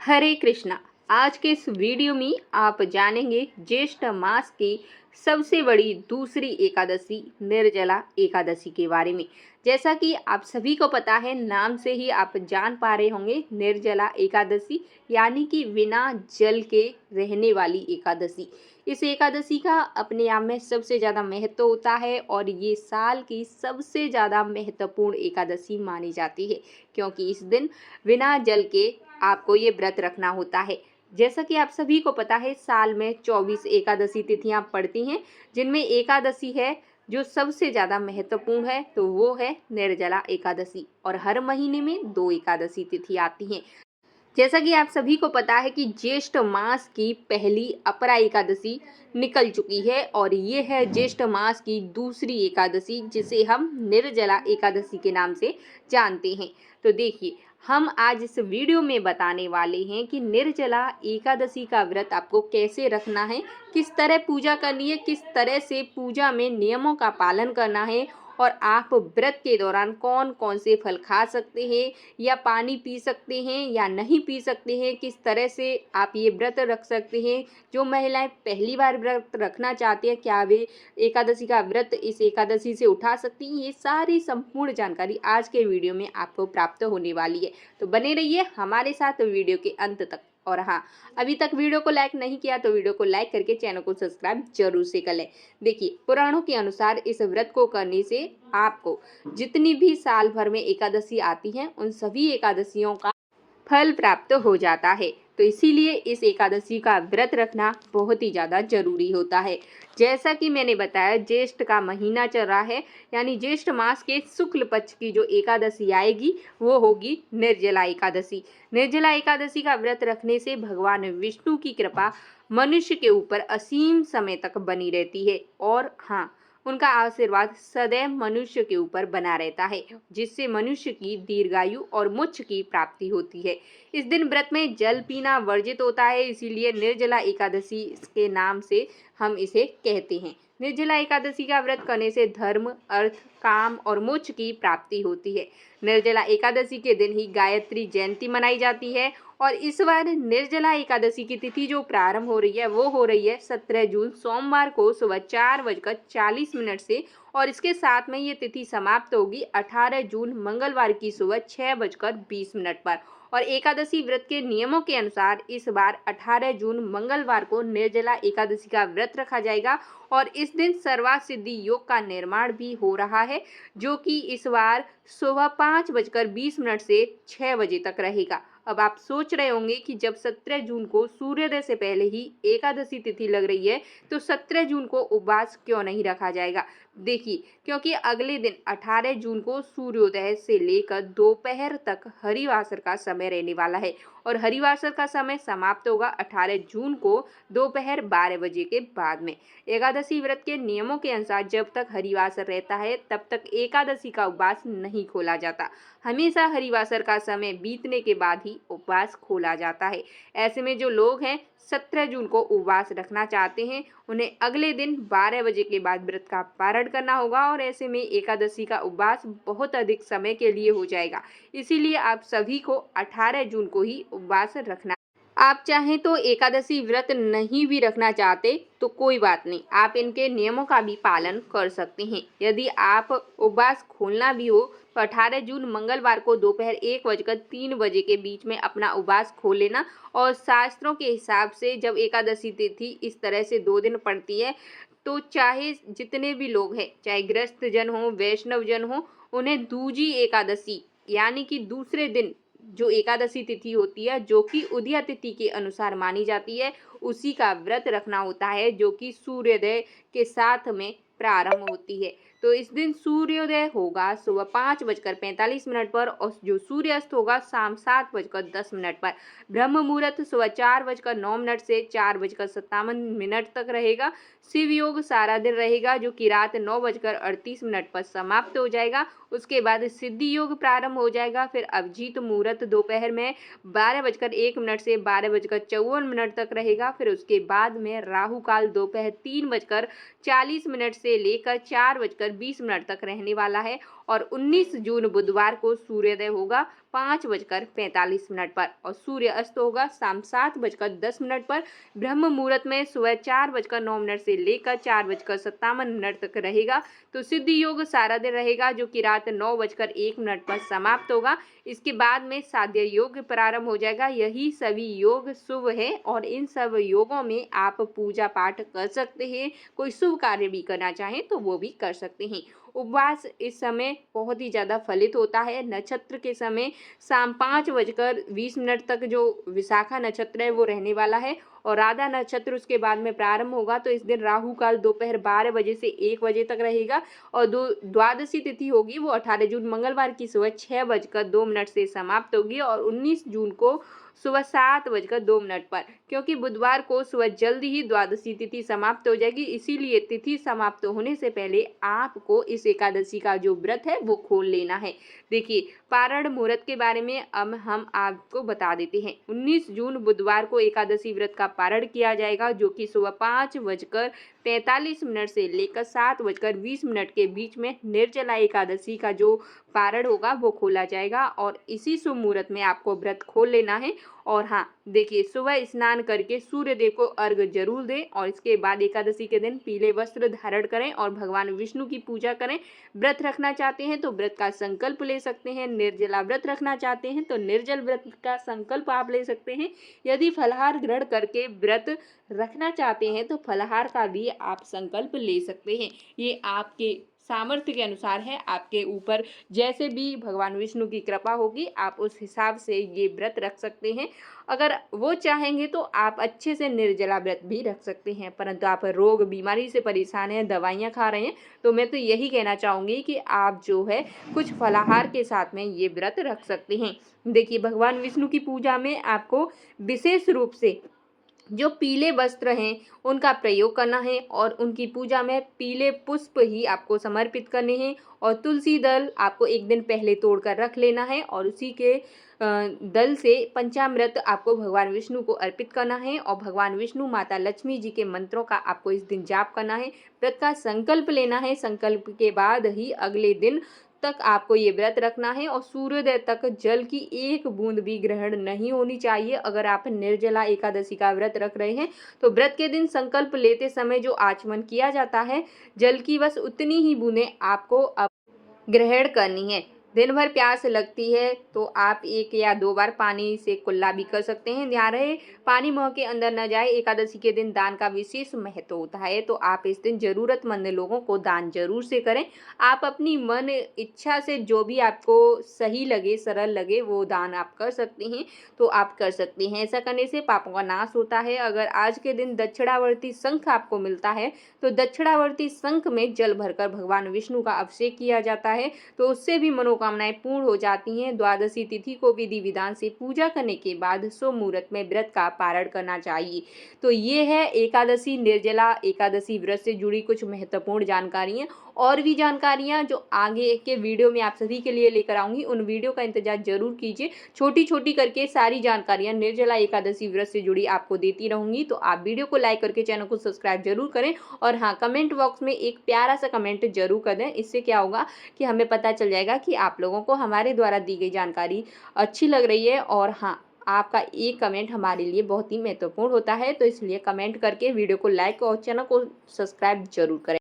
हरे कृष्णा। आज के इस वीडियो में आप जानेंगे ज्येष्ठ मास की सबसे बड़ी दूसरी एकादशी निर्जला एकादशी के बारे में। जैसा कि आप सभी को पता है, नाम से ही आप जान पा रहे होंगे, निर्जला एकादशी यानी कि बिना जल के रहने वाली एकादशी। इस एकादशी का अपने आप में सबसे ज़्यादा महत्व होता है और ये साल की सबसे ज़्यादा महत्वपूर्ण एकादशी मानी जाती है, क्योंकि इस दिन बिना जल के आपको ये व्रत रखना होता है। जैसा कि आप सभी को पता है, साल में 24 एकादशी तिथियां पड़ती हैं, जिनमें एकादशी है जो सबसे ज़्यादा महत्वपूर्ण है, तो वो है निर्जला एकादशी। और हर महीने में 2 एकादशी तिथि आती हैं। जैसा कि आप सभी को पता है कि ज्येष्ठ मास की पहली अपरा एकादशी निकल चुकी है और ये है ज्येष्ठ मास की दूसरी एकादशी, जिसे हम निर्जला एकादशी के नाम से जानते हैं। तो देखिए, हम आज इस वीडियो में बताने वाले हैं कि निर्जला एकादशी का व्रत आपको कैसे रखना है, किस तरह पूजा करनी है, किस तरह से पूजा में नियमों का पालन करना है और आप व्रत के दौरान कौन कौन से फल खा सकते हैं या पानी पी सकते हैं या नहीं पी सकते हैं, किस तरह से आप ये व्रत रख सकते हैं। जो महिलाएं पहली बार व्रत रखना चाहती हैं, क्या वे एकादशी का व्रत इस एकादशी से उठा सकती हैं, ये सारी संपूर्ण जानकारी आज के वीडियो में आपको प्राप्त होने वाली है। तो बने रहिए हमारे साथ वीडियो के अंत तक। और हाँ, अभी तक वीडियो को लाइक नहीं किया तो वीडियो को लाइक करके चैनल को सब्सक्राइब जरूर से कर लें। देखिए, पुराणों के अनुसार इस व्रत को करने से आपको जितनी भी साल भर में एकादशी आती हैं, उन सभी एकादशियों का फल प्राप्त हो जाता है। तो इसीलिए इस एकादशी का व्रत रखना बहुत ही ज़्यादा जरूरी होता है। जैसा कि मैंने बताया, ज्येष्ठ का महीना चल रहा है, यानी ज्येष्ठ मास के शुक्ल पक्ष की जो एकादशी आएगी वो होगी निर्जला एकादशी। निर्जला एकादशी का व्रत रखने से भगवान विष्णु की कृपा मनुष्य के ऊपर असीम समय तक बनी रहती है और हाँ, उनका आशीर्वाद सदैव मनुष्य के ऊपर बना रहता है, जिससे मनुष्य की दीर्घायु और मोक्ष की प्राप्ति होती है। इस दिन व्रत में जल पीना वर्जित होता है, इसीलिए निर्जला एकादशी के नाम से हम इसे कहते हैं। निर्जला एकादशी का व्रत करने से धर्म, अर्थ, काम और मोक्ष की प्राप्ति होती है। निर्जला एकादशी के दिन ही गायत्री जयंती मनाई जाती है और इस बार निर्जला एकादशी की तिथि जो प्रारंभ हो रही है वो हो रही है 17 जून सोमवार को सुबह 4:40 से और इसके साथ में ये तिथि समाप्त होगी 18 जून मंगलवार की सुबह 6:20 पर। और एकादशी व्रत के नियमों के अनुसार इस बार 18 जून मंगलवार को निर्जला एकादशी का व्रत रखा जाएगा और इस दिन सर्वासिद्धि योग का निर्माण भी हो रहा है, जो कि इस बार सुबह 5:20 से 6 बजे तक रहेगा। अब आप सोच रहे होंगे कि जब 17 जून को सूर्योदय से पहले ही एकादशी तिथि लग रही है, तो 17 जून को उपवास क्यों नहीं रखा जाएगा। देखिए, क्योंकि अगले दिन 18 जून को सूर्योदय से लेकर दोपहर तक हरिवासर का समय रहने वाला है और हरिवासर का समय समाप्त होगा 18 जून को दोपहर 12 बजे के बाद में। एकादशी व्रत के नियमों के अनुसार जब तक हरिवासर रहता है तब तक एकादशी का उपवास नहीं खोला जाता। हमेशा हरिवासर का समय बीतने के बाद ही उपवास खोला जाता है। ऐसे में जो लोग हैं 17 जून को उपवास रखना चाहते हैं, उन्हें अगले दिन 12 बजे के बाद व्रत का पारण करना होगा और ऐसे में एकादशी का उपवास बहुत अधिक समय के लिए हो जाएगा। इसीलिए आप सभी को 18 जून को ही उपवास रखना। आप चाहें तो एकादशी व्रत नहीं भी रखना चाहते तो कोई बात नहीं, आप इनके नियमों का भी पालन कर सकते हैं। यदि आप उपवास खोलना भी हो तो 18 जून मंगलवार को दोपहर 1:03 के बीच में अपना उपवास खोल लेना। और शास्त्रों के हिसाब से जब एकादशी तिथि इस तरह से 2 दिन पड़ती है, तो चाहे जितने भी लोग हैं, चाहे गृहस्थ जन हो, वैष्णव जन हो, उन्हें दूजी एकादशी यानी कि दूसरे दिन जो एकादशी तिथि होती है, जो कि उदया तिथि के अनुसार मानी जाती है, उसी का व्रत रखना होता है, जो कि सूर्योदय के साथ में प्रारंभ होती है। तो इस दिन सूर्योदय होगा सुबह 5:45 पर और जो सूर्यास्त होगा शाम 7:10 पर। ब्रह्म मुहूर्त सुबह 4:09 से 4:57 तक रहेगा। शिव योग सारा दिन रहेगा, जो कि रात 9:38 पर समाप्त हो जाएगा। उसके बाद सिद्धि योग प्रारंभ हो जाएगा। फिर अभिजीत मुहूर्त दोपहर में 12:01 से 12:54 तक रहेगा। फिर उसके बाद में राहु काल दोपहर 3:40 से लेकर 4:20 तक रहने वाला है और 19 जून बुधवार को सूर्योदय होगा 5:45 पर और सूर्य अस्त होगा शाम 7:10 पर। ब्रह्म मुहूर्त में सुबह 4:09 से लेकर 4:57 तक रहेगा। तो सिद्ध योग सारा दिन रहेगा जो कि रात 9:01 पर समाप्त होगा। इसके बाद में साध्य योग प्रारंभ हो जाएगा। यही सभी योग शुभ है और इन सब योगों में आप पूजा पाठ कर सकते हैं। कोई शुभ कार्य भी करना चाहें तो वो भी कर सकते हैं। उपवास इस समय बहुत ही ज़्यादा फलित होता है। नक्षत्र के समय शाम 5:20 तक जो विशाखा नक्षत्र है वो रहने वाला है और राधा नक्षत्र उसके बाद में प्रारंभ होगा। तो इस दिन राहु काल दोपहर 12 बजे से 1 बजे तक रहेगा और द्वादशी तिथि होगी वो 18 जून मंगलवार की सुबह 6:02 से समाप्त होगी और 19 जून को सुबह 7:02 पर। क्योंकि बुधवार को सुबह जल्दी ही द्वादशी तिथि समाप्त हो जाएगी, इसीलिए तिथि समाप्त होने से पहले आपको इस एकादशी का जो व्रत है वो खोल लेना है। देखिए, पारण मुहूर्त के बारे में अब हम आपको बता देते हैं। 19 जून बुधवार को एकादशी व्रत का पारण किया जाएगा जो कि सुबह 5:45 से लेकर 7:20 के बीच में निर्जला एकादशी का जो पारण होगा वो खोला जाएगा और इसी शुभ मुहूर्त में आपको व्रत खोल लेना है। और हाँ, देखिए, सुबह स्नान करके सूर्य देव को अर्घ्य जरूर दें और इसके बाद एकादशी के दिन पीले वस्त्र धारण करें और भगवान विष्णु की पूजा करें। व्रत रखना चाहते हैं तो व्रत का संकल्प ले सकते हैं। निर्जला व्रत रखना चाहते हैं तो निर्जल व्रत का संकल्प आप ले सकते हैं। यदि फलाहार ग्रहण करके व्रत रखना चाहते हैं तो फलाहार का भी आप संकल्प ले सकते हैं। ये आपके सामर्थ्य के अनुसार है, आपके ऊपर जैसे भी भगवान विष्णु की कृपा होगी आप उस हिसाब से ये व्रत रख सकते हैं। अगर वो चाहेंगे तो आप अच्छे से निर्जला व्रत भी रख सकते हैं, परंतु आप रोग बीमारी से परेशान हैं, दवाइयाँ खा रहे हैं, तो मैं तो यही कहना चाहूँगी कि आप जो है कुछ फलाहार के साथ में ये व्रत रख सकते हैं। देखिए, भगवान विष्णु की पूजा में आपको विशेष रूप से जो पीले वस्त्र हैं उनका प्रयोग करना है और उनकी पूजा में पीले पुष्प ही आपको समर्पित करने हैं और तुलसी दल आपको एक दिन पहले तोड़कर रख लेना है और उसी के दल से पंचामृत आपको भगवान विष्णु को अर्पित करना है और भगवान विष्णु माता लक्ष्मी जी के मंत्रों का आपको इस दिन जाप करना है। व्रत का संकल्प लेना है। संकल्प के बाद ही अगले दिन तक आपको ये व्रत रखना है और सूर्योदय तक जल की एक बूंद भी ग्रहण नहीं होनी चाहिए। अगर आप निर्जला एकादशी का व्रत रख रहे हैं तो व्रत के दिन संकल्प लेते समय जो आचमन किया जाता है, जल की बस उतनी ही बूंदें आपको अब ग्रहण करनी है। दिन भर प्यास लगती है तो आप 1 या 2 बार पानी से कुल्ला भी कर सकते हैं। ध्यान रहे पानी मुंह के अंदर न जाए। एकादशी के दिन दान का विशेष महत्व होता है तो आप इस दिन जरूरतमंद लोगों को दान जरूर से करें। आप अपनी मन इच्छा से जो भी आपको सही लगे, सरल लगे, वो दान आप कर सकते हैं तो आप कर सकते हैं। ऐसा करने से पापों का नाश होता है। अगर आज के दिन दक्षिणावर्ती शंख आपको मिलता है तो दक्षिणावर्ती शंख में जल भरकर भगवान विष्णु का अभिषेक किया जाता है तो उससे भी मनोकामनाएं पूर्ण हो जाती हैं। द्वादशी तिथि को विधि विधान से पूजा करने के बाद शुभ मुहूर्त में व्रत का पारण करना चाहिए। तो ये है एकादशी, निर्जला एकादशी व्रत से जुड़ी कुछ महत्वपूर्ण जानकारियां। और भी जानकारियां जो आगे के वीडियो में आप सभी के लिए लेकर आऊंगी, उन वीडियो का इंतजार जरूर कीजिए। छोटी छोटी करके सारी जानकारियां निर्जला एकादशी व्रत से जुड़ी आपको देती रहूंगी। तो आप वीडियो को लाइक करके चैनल को सब्सक्राइब जरूर करें और हाँ, कमेंट बॉक्स में एक प्यारा सा कमेंट जरूर कर दें। इससे क्या होगा कि हमें पता चल जाएगा कि आप लोगों को हमारे द्वारा दी गई जानकारी अच्छी लग रही है। और हाँ, आपका एक कमेंट हमारे लिए बहुत ही महत्वपूर्ण होता है, तो इसलिए कमेंट करके वीडियो को लाइक और चैनल को सब्सक्राइब जरूर करें।